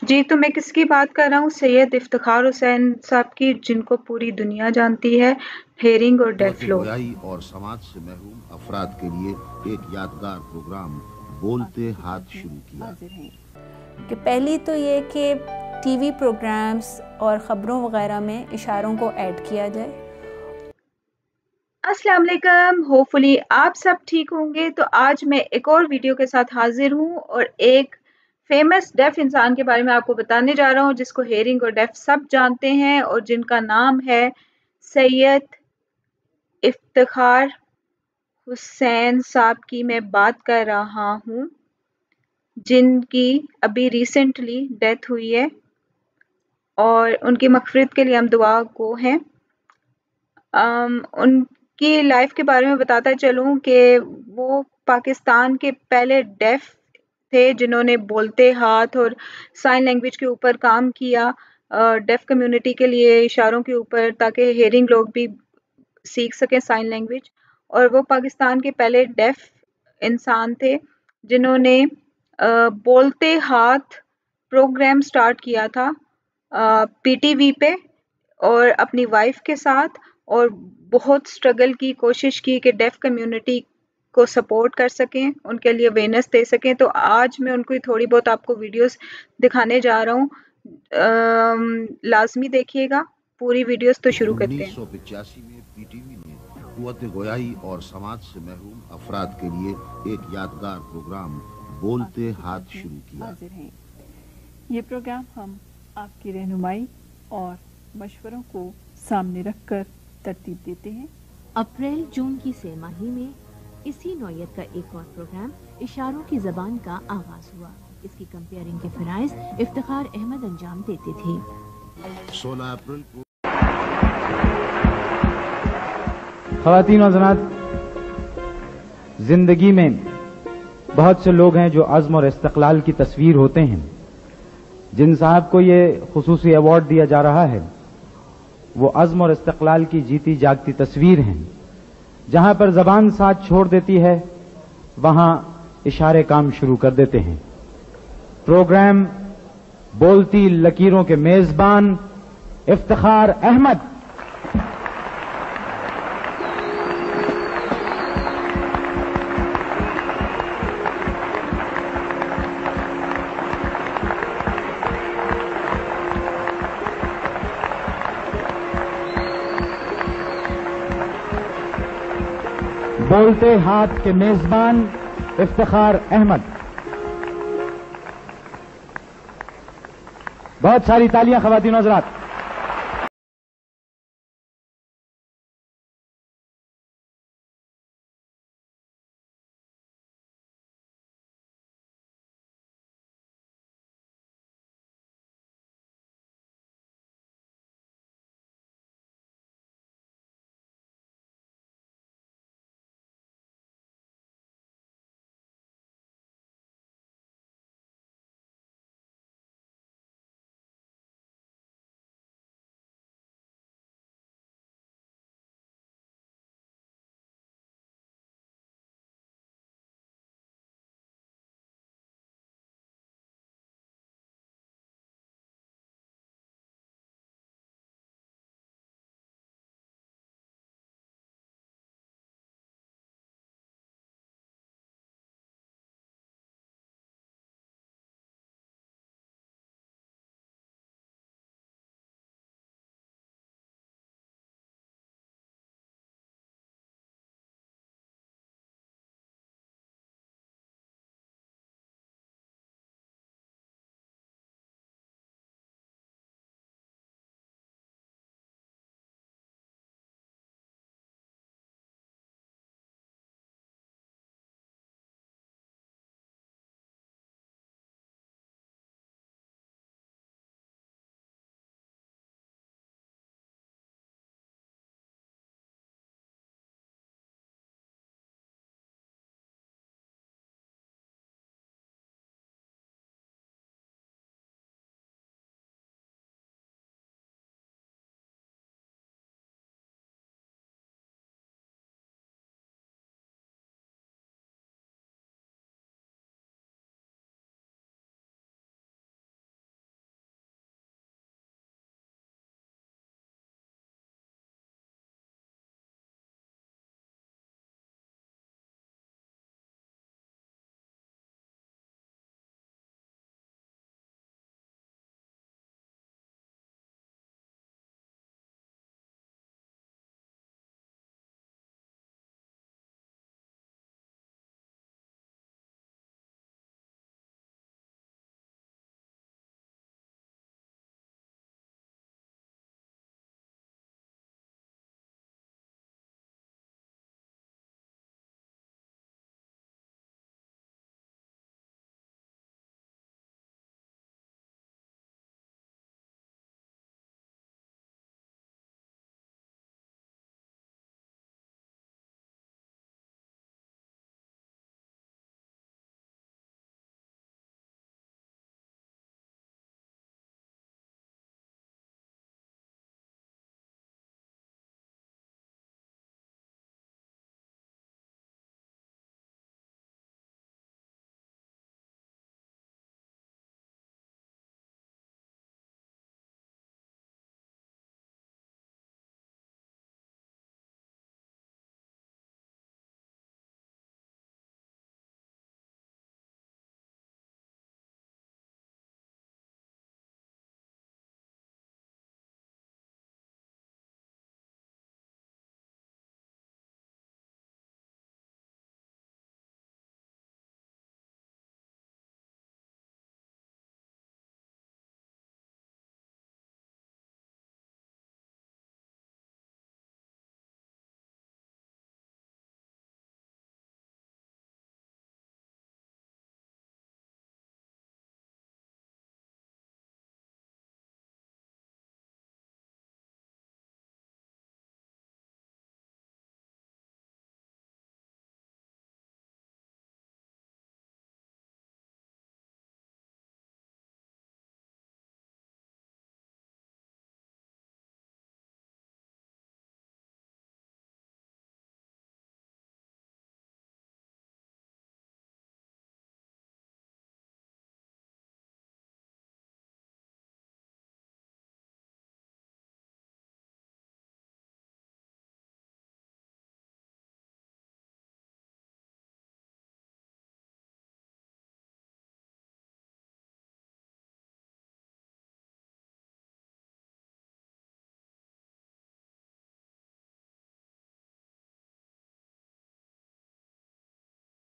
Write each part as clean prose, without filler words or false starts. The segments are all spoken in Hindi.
जी, तो मैं किसकी बात कर रहा हूँ? सैयद इफ्तिख़ार हुसैन साहब की, जिनको पूरी दुनिया जानती है, हेयरिंग और डेफ क़ुव्वत लोग। गोयाई और समाज से महरूम अफराद के लिए एक यादगार प्रोग्राम बोलते आपकी हाथ खिदमत शुरू में किया। हाजिर हैं कि पहली तो ये कि टीवी प्रोग्राम्स और ख़बरों वगैरह में इशारों को ऐड किया जाए। अस्सलाम वालेकुम, होपफुली आप सब ठीक होंगे। तो आज मैं एक और वीडियो के साथ हाज़िर हूँ और एक फ़ेमस डेफ़ इंसान के बारे में आपको बताने जा रहा हूँ, जिसको हेयरिंग और डेफ़ सब जानते हैं और जिनका नाम है सैयद इफ्तिख़ार हुसैन साहब की मैं बात कर रहा हूँ, जिनकी अभी रिसेंटली डेथ हुई है और उनकी मग़फ़िरत के लिए हम दुआ गो हैं। उनकी लाइफ के बारे में बताता चलूँ कि वो पाकिस्तान के पहले डेफ थे, जिन्होंने बोलते हाथ और साइन लैंग्वेज के ऊपर काम किया, डेफ कम्युनिटी के लिए इशारों के ऊपर, ताकि हेयरिंग लोग भी सीख सकें साइन लैंग्वेज। और वो पाकिस्तान के पहले डेफ इंसान थे, जिन्होंने बोलते हाथ प्रोग्राम स्टार्ट किया था पीटीवी पे और अपनी वाइफ के साथ, और बहुत स्ट्रगल की, कोशिश की कि डेफ कम्युनिटी को सपोर्ट कर सकें, उनके लिए अवेयरनेस दे सकें। तो आज मैं उनको थोड़ी बहुत आपको वीडियोस दिखाने जा रहा हूँ। लाज़मी देखिएगा पूरी वीडियोस। तो शुरू करते हैं। 1985 में पीटीवी ने क़ुव्वत गोयाई और समाज से महरूम अफराद के लिए एक यादगार प्रोग्राम बोलते आपकी हाथ खिदमत में शुरू किया। हाजिर हैं। ये प्रोग्राम हम आपकी रहनुमाई और मशवरों को सामने रखकर तरतीब देते हैं। अप्रैल जून की सेमाही में इसी नौयत का एक और प्रोग्राम इशारों की जबान का आगाज हुआ। इसकी कंपेयरिंग के फराइज इफ्तिखार अहमद अंजाम देते थे। 16 अप्रैल को ख़वातीन और हज़रात, जिंदगी में बहुत से लोग हैं जो अज़्म और इस्तक़लाल की तस्वीर होते हैं। जिन साहब को ये खुसूसी अवार्ड दिया जा रहा है, वो अज़्म और इस्तक़लाल की जीती जागती तस्वीर हैं। जहां पर जबान साथ छोड़ देती है, वहां इशारे काम शुरू कर देते हैं। प्रोग्राम बोलती लकीरों के मेजबान इफ्तिखार अहमद। बोलते हाथ के मेजबान इफ्तिखार अहमद। बहुत सारी तालियां ख़वातीन और हज़रात।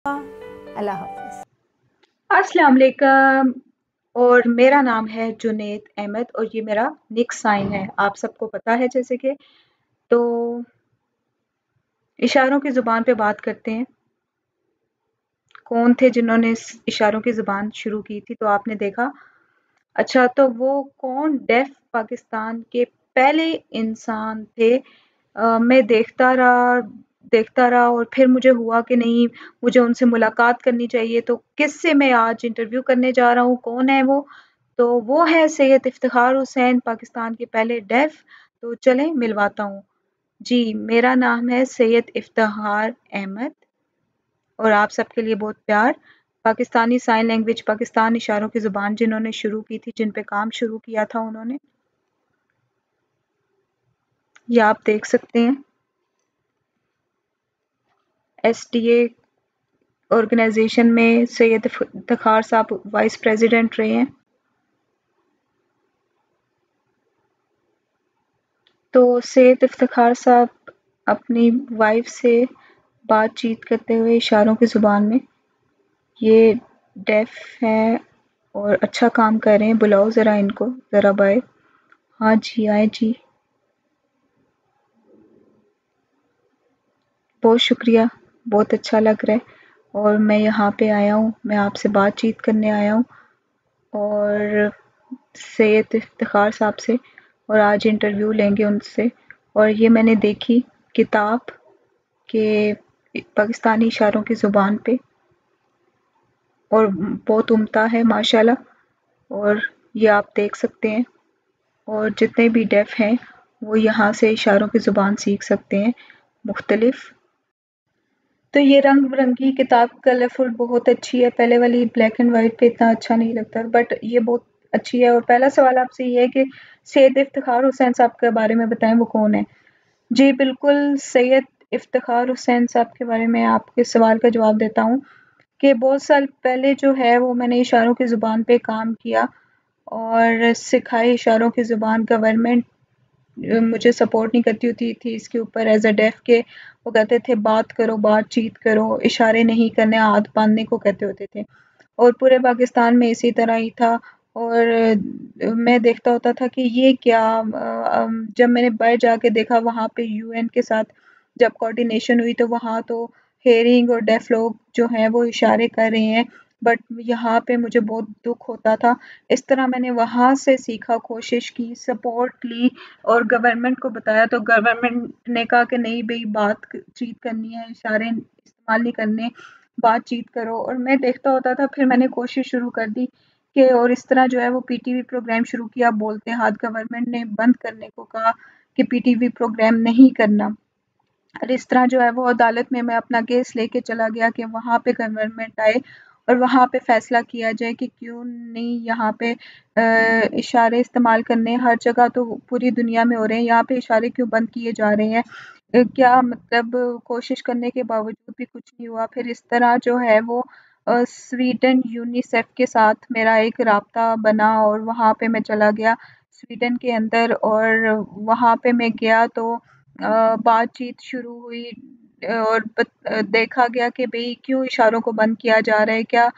अल्लाह हाफ़िज़। अस्सलाम वालेकुम और मेरा नाम है जुनैद अहमद और ये मेरा निक साइन है, आप सबको पता है जैसे कि। तो इशारों की ज़ुबान पे बात करते हैं। कौन थे जिन्होंने इस इशारों की ज़ुबान शुरू की थी, तो आपने देखा। अच्छा, तो वो कौन डेफ़ पाकिस्तान के पहले इंसान थे? मैं देखता रहा और फिर मुझे हुआ कि नहीं, मुझे उनसे मुलाकात करनी चाहिए, तो किससे मैं आज इंटरव्यू करने जा रहा हूँ, कौन है वो? तो वो है सैयद इफ्तिखार हुसैन, पाकिस्तान के पहले डेफ़। तो चलें मिलवाता हूँ। जी, मेरा नाम है सैयद इफ्तिखार अहमद और आप सबके लिए बहुत प्यार। पाकिस्तानी साइन लैंग्वेज, पाकिस्तान इशारों की ज़ुबान जिन्होंने शुरू की थी, जिन पे काम शुरू किया था उन्होंने, ये आप देख सकते हैं। एसटीए ऑर्गेनाइजेशन में सैयद इफ्तिखार साहब वाइस प्रेसिडेंट रहे हैं। तो सैयद इफ्तिखार साहब अपनी वाइफ से बातचीत करते हुए इशारों की ज़ुबान में, ये डेफ हैं और अच्छा काम कर रहे हैं। बुलाओ ज़रा इनको, ज़रा बाय। हाँ जी, आए जी। बहुत शुक्रिया, बहुत अच्छा लग रहा है और मैं यहाँ पे आया हूँ, मैं आपसे बातचीत करने आया हूँ और सैयद इफ्तिखार साहब से, और आज इंटरव्यू लेंगे उनसे। और ये मैंने देखी किताब के पाकिस्तानी इशारों की ज़ुबान पे और बहुत उम्दा है माशाल्लाह, और ये आप देख सकते हैं। और जितने भी डेफ हैं वो यहाँ से इशारों की ज़ुबान सीख सकते हैं मुख्तलिफ। तो ये रंग-बिरंगी किताब कलरफुल बहुत अच्छी है, पहले वाली ब्लैक एंड व्हाइट पे इतना अच्छा नहीं लगता, बट ये बहुत अच्छी है। और पहला सवाल आपसे ये है कि सैयद इफ्तिखार हुसैन साहब के बारे में बताएं, वो कौन है? जी बिल्कुल, सैयद इफ्तिखार हुसैन साहब के बारे में आपके सवाल का जवाब देता हूँ कि बहुत साल पहले जो है वो मैंने इशारों की ज़ुबान पे काम किया और सिखाई इशारों की ज़ुबान। गवर्नमेंट मुझे सपोर्ट नहीं करती होती थी इसके ऊपर एज़ अ डेफ के, वो कहते थे बात करो, बातचीत करो, इशारे नहीं करने, हाथ बांधने को कहते होते थे। और पूरे पाकिस्तान में इसी तरह ही था। और मैं देखता होता था कि ये क्या, जब मैंने बाहर जाके देखा वहाँ पे यूएन के साथ जब कोऑर्डिनेशन हुई, तो वहाँ तो हेयरिंग और डेफ लोग जो हैं वो इशारे कर रहे हैं, बट यहाँ पे मुझे बहुत दुःख होता था। इस तरह मैंने वहाँ से सीखा, कोशिश की, सपोर्ट ली और गवर्नमेंट को बताया, तो गवर्नमेंट ने कहा कि नहीं भई, बातचीत करनी है, इशारे इस्तेमाल नहीं करने, बातचीत करो। और मैं देखता होता था, फिर मैंने कोशिश शुरू कर दी कि, और इस तरह जो है वो पीटीवी प्रोग्राम शुरू किया बोलते हाथ। गवर्नमेंट ने बंद करने को कहा कि पीटीवी प्रोग्राम नहीं करना, और इस तरह जो है वो अदालत में मैं अपना केस लेके चला गया कि वहाँ पे गवर्नमेंट आए और वहाँ पे फ़ैसला किया जाए कि क्यों नहीं यहाँ पे इशारे इस्तेमाल करने। हर जगह तो पूरी दुनिया में हो रहे हैं, यहाँ पे इशारे क्यों बंद किए जा रहे हैं? क्या मतलब, कोशिश करने के बावजूद भी कुछ नहीं हुआ। फिर इस तरह जो है वो स्वीडन यूनिसेफ के साथ मेरा एक राब्ता बना और वहाँ पे मैं चला गया स्वीडन के अंदर, और वहाँ पे मैं गया तो बातचीत शुरू हुई और देखा गया कि भई क्यों इशारों को बंद किया जा रहा है? क्या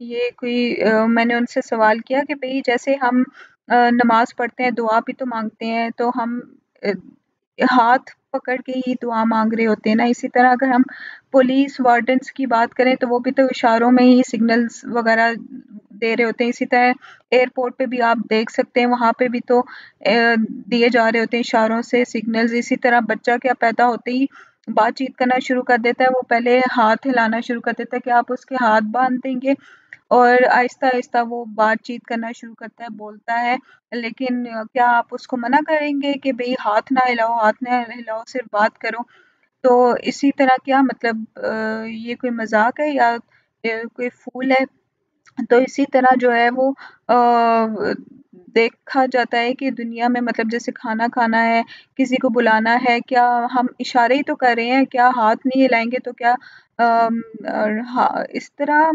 ये कोई मैंने उनसे सवाल किया कि भई जैसे हम नमाज़ पढ़ते हैं, दुआ भी तो माँगते हैं, तो हम अ, हाथ पकड़ के ही दुआ माँग रहे होते हैं ना। इसी तरह अगर हम पुलिस वार्डन्स की बात करें, तो वो भी तो इशारों में ही सिग्नल्स वग़ैरह दे रहे होते हैं। इसी तरह एयरपोर्ट पे भी आप देख सकते हैं, वहाँ पे भी तो दिए जा रहे होते हैं इशारों से सिग्नल्स। इसी तरह बच्चा क्या पैदा होते ही बातचीत करना शुरू कर देता है, वो पहले हाथ हिलाना शुरू कर देता है कि आप उसके हाथ बाँध देंगे और आहिस्ता-आहिस्ता वो बातचीत करना शुरू करता है, बोलता है। लेकिन क्या आप उसको मना करेंगे कि भई हाथ ना हिलाओ, हाथ ना हिलाओ, सिर्फ़ बात करो? तो इसी तरह क्या मतलब, ये कोई मज़ाक है या कोई फूल है? तो इसी तरह जो है वो देखा जाता है कि दुनिया में, मतलब जैसे खाना खाना है, किसी को बुलाना है, क्या हम इशारे ही तो कर रहे हैं, क्या हाथ नहीं हिलाएँगे तो क्या इस तरह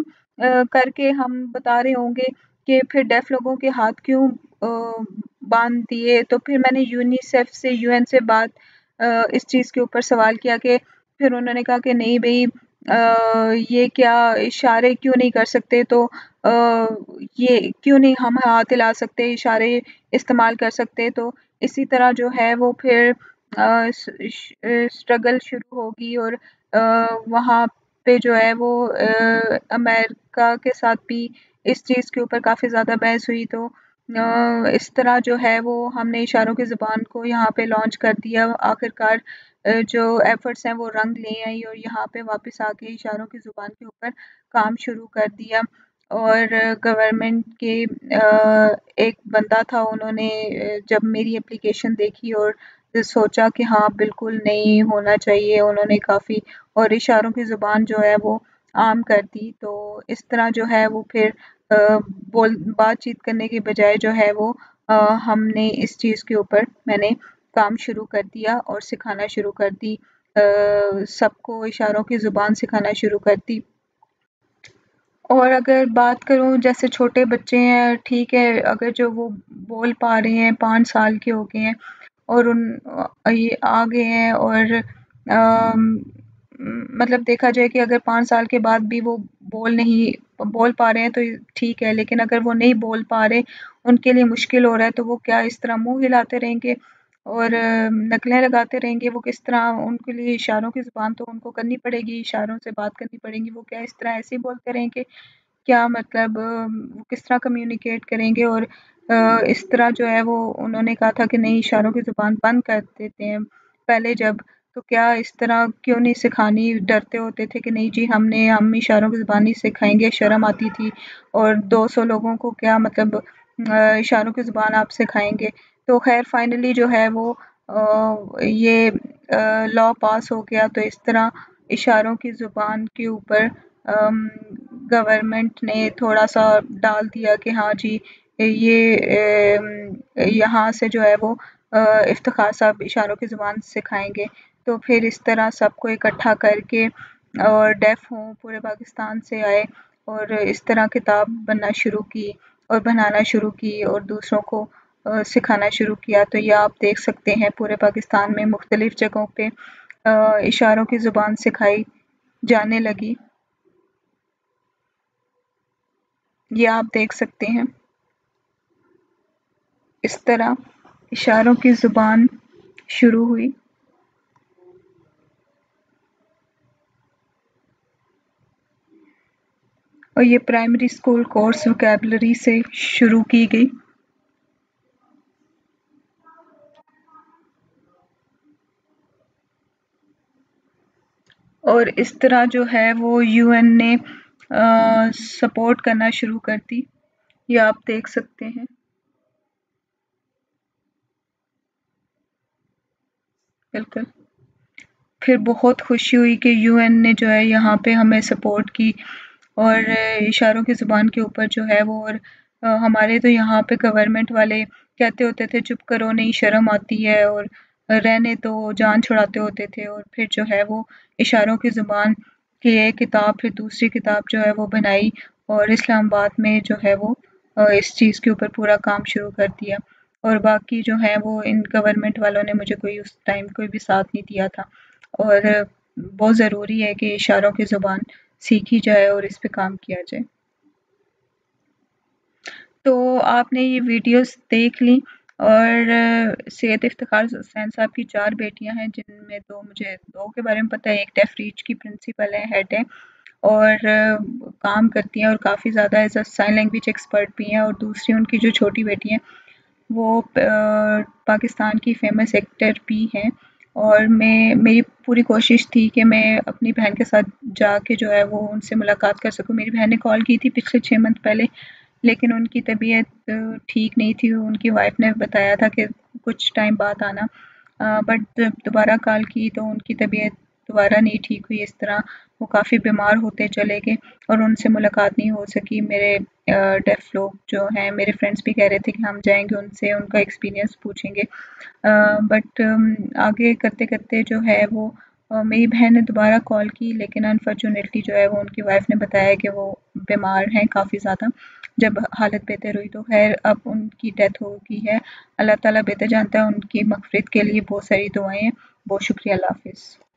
करके हम बता रहे होंगे कि फिर डेफ लोगों के हाथ क्यों बाँध दिए? तो फिर मैंने यूनिसेफ से, यूएन से इस चीज़ के ऊपर सवाल किया कि फिर उन्होंने कहा कि नहीं भई, ये क्या इशारे क्यों नहीं कर सकते, तो ये क्यों नहीं हम हाथ हिला सकते, इशारे इस्तेमाल कर सकते। तो इसी तरह जो है वो फिर स्ट्रगल शुरू होगी और वहाँ पे जो है वो अमेरिका के साथ भी इस चीज़ के ऊपर काफ़ी ज़्यादा बहस हुई। तो इस तरह जो है वो हमने इशारों की ज़ुबान को यहाँ पे लॉन्च कर दिया। आखिरकार जो एफ़र्ट्स हैं वो रंग ले आई और यहाँ पे वापस आके इशारों की ज़ुबान के ऊपर काम शुरू कर दिया। और गवर्नमेंट के एक बंदा था, उन्होंने जब मेरी एप्लीकेशन देखी और सोचा कि हाँ, बिल्कुल नहीं होना चाहिए, उन्होंने काफ़ी और इशारों की ज़ुबान जो है वो आम कर दी। तो इस तरह जो है वो फिर बातचीत करने की बजाय जो है वो हमने इस चीज़ के ऊपर मैंने काम शुरू कर दिया और सिखाना शुरू कर दी। सबको इशारों की ज़ुबान सिखाना शुरू कर दी। और अगर बात करूँ जैसे छोटे बच्चे हैं, ठीक है, अगर जो वो बोल पा रहे हैं, 5 साल के हो गए हैं और ये आ गए हैं और मतलब देखा जाए कि अगर 5 साल के बाद भी वो बोल पा रहे हैं तो ठीक है, लेकिन अगर वो नहीं बोल पा रहे, उनके लिए मुश्किल हो रहा है, तो वो क्या इस तरह मुँह हिलाते रहेंगे और नकलें लगाते रहेंगे? वो किस तरह, उनके लिए इशारों की ज़ुबान तो उनको करनी पड़ेगी, इशारों से बात करनी पड़ेगी। वो क्या इस तरह ऐसे ही बोलते रहेंगे? क्या मतलब वो किस तरह कम्युनिकेट करेंगे? और इस तरह जो है वो उन्होंने कहा था कि नहीं, इशारों की ज़ुबान बंद कर देते हैं पहले जब, तो क्या इस तरह क्यों नहीं सिखानी? डरते होते थे कि नहीं जी, हम इशारों की ज़ुबान ही सिखाएँगे, शर्म आती थी और 200 लोगों को क्या मतलब इशारों की ज़ुबान आप सिखाएँगे। तो ख़ैर फाइनली जो है वो ये लॉ पास हो गया, तो इस तरह इशारों की ज़ुबान के ऊपर गवर्नमेंट ने थोड़ा-सा डाल दिया कि हाँ जी, यहाँ से जो है वो इफ्तिख़ार साहब इशारों की ज़ुबान सिखाएँगे। तो फिर इस तरह सबको इकट्ठा करके और डेफ़ हों पूरे पाकिस्तान से आए और इस तरह किताब बनना शुरू की और बनाना शुरू की और दूसरों को सिखाना शुरू किया। तो ये आप देख सकते हैं पूरे पाकिस्तान में मुख्तलिफ़ जगहों पे इशारों की ज़ुबान सिखाई जाने लगी। ये आप देख सकते हैं। इस तरह इशारों की ज़ुबान शुरू हुई। और ये प्राइमरी स्कूल कोर्स वोकैबुलरी से शुरू की गई। और इस तरह जो है वो यूएन ने सपोर्ट करना शुरू कर दी। ये आप देख सकते हैं। बिल्कुल। फिर बहुत खुशी हुई कि यूएन ने जो है यहाँ पे हमें सपोर्ट की और इशारों की ज़ुबान के ऊपर जो है वो, और हमारे तो यहाँ पे गवर्नमेंट वाले कहते होते थे चुप करो, नहीं शर्म आती है, और रहने दो, जान छुड़ाते होते थे। और फिर जो है वो इशारों की ज़ुबान की एक किताब, फिर दूसरी किताब जो है वो बनाई और इस्लामाबाद में जो है वो इस चीज़ के ऊपर पूरा काम शुरू कर दिया। और बाकी जो है वो इन गवर्नमेंट वालों ने मुझे कोई उस टाइम कोई भी साथ नहीं दिया था। और बहुत ज़रूरी है कि इशारों की ज़ुबान सीखी जाए और इस पे काम किया जाए। तो आपने ये वीडियोस देख ली और सैयद इफ्तिखार हुसैन साहब की 4 बेटियां हैं, जिनमें मुझे 2 के बारे में पता है। एक डेफ रीच की प्रिंसिपल है, हेड है और काम करती हैं और काफ़ी ज़्यादा as a sign language expert भी हैं। और दूसरी उनकी जो छोटी बेटी हैं वो पाकिस्तान की फ़ेमस एक्टर भी हैं। और मेरी पूरी कोशिश थी कि मैं अपनी बहन के साथ जाके जो है वो उनसे मुलाकात कर सकूँ। मेरी बहन ने कॉल की थी पिछले 6 मंथ पहले, लेकिन उनकी तबीयत ठीक नहीं थी। उनकी वाइफ ने बताया था कि कुछ टाइम बाद आना, बट जब दोबारा कॉल की तो उनकी तबीयत दोबारा नहीं ठीक हुई। इस तरह वो काफ़ी बीमार होते चले गए और उनसे मुलाकात नहीं हो सकी। मेरे डेफ लोग जो हैं, मेरे फ्रेंड्स भी कह रहे थे कि हम जाएंगे उनसे, उनका एक्सपीरियंस पूछेंगे। बट आगे करते-करते जो है वो मेरी बहन ने दोबारा कॉल की, लेकिन अनफॉर्चुनेटली जो है वो उनकी वाइफ ने बताया कि वो बीमार हैं काफ़ी ज़्यादा। जब हालत बेहतर हुई तो ख़ैर अब उनकी डेथ हो गई है। अल्लाह ताला बेहतर जानता है। उनकी मग़फ़िरत के लिए बहुत सारी दुआएँ हैं। बहुत शुक्रिया। अल्लाह हाफ़िज़।